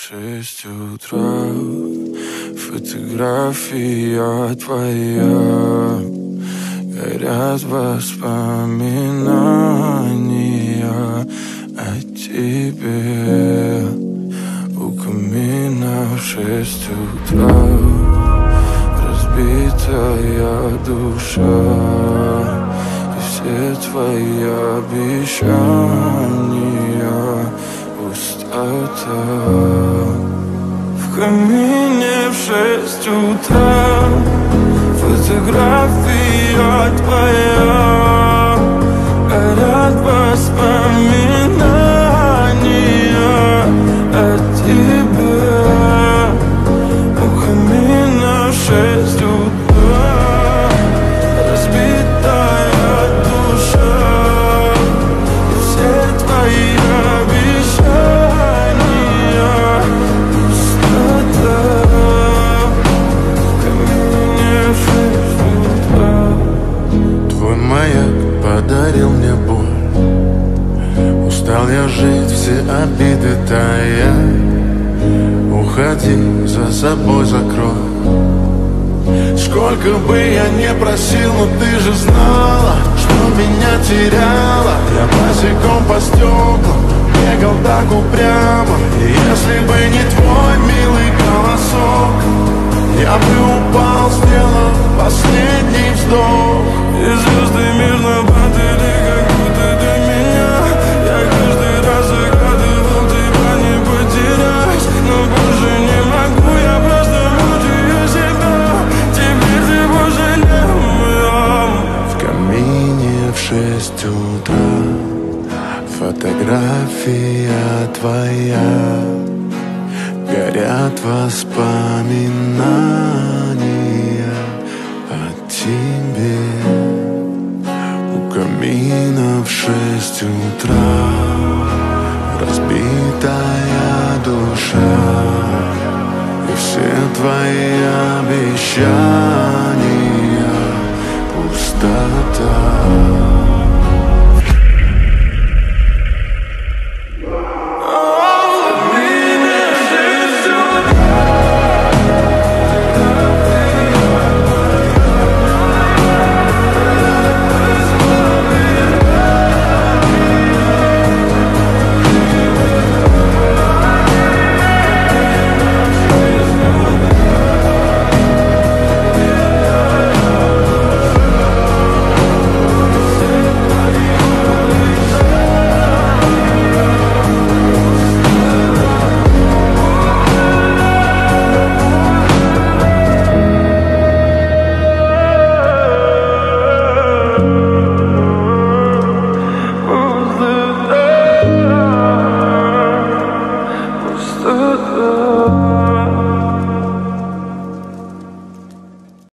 6 утра, фотография твоя, горят воспоминания о тебе. У камина в 6 утра, разбитая душа, и все твои обещания пустота. В камине в 6 утра, фотография твоя, горят воспоминания о тебе. У камина в 6 утра, разбитая душа, и все твои обещания пустота. В камине в 6 утра. Твой маяк подарил мне боль. Устал я жить, все обиды тая. Уходи, за собой закрой. Сколько бы я не просил, но ты же знала, что меня теряла. Я босиком по стеклам бегал так упрямо. И если бы не твой милый голосок, я бы упал, сделал последний вздох. И звезды мирно падали, как будто до меня. Я каждый раз загадывал тебя не потерять, но больше не могу, я просто мучаю себя. Теперь ты больше не моя. В камине в 6 утра, фотография твоя, горят воспоминания о тебе. У камина в 6 утра, разбитая душа, и все твои обещания пустота.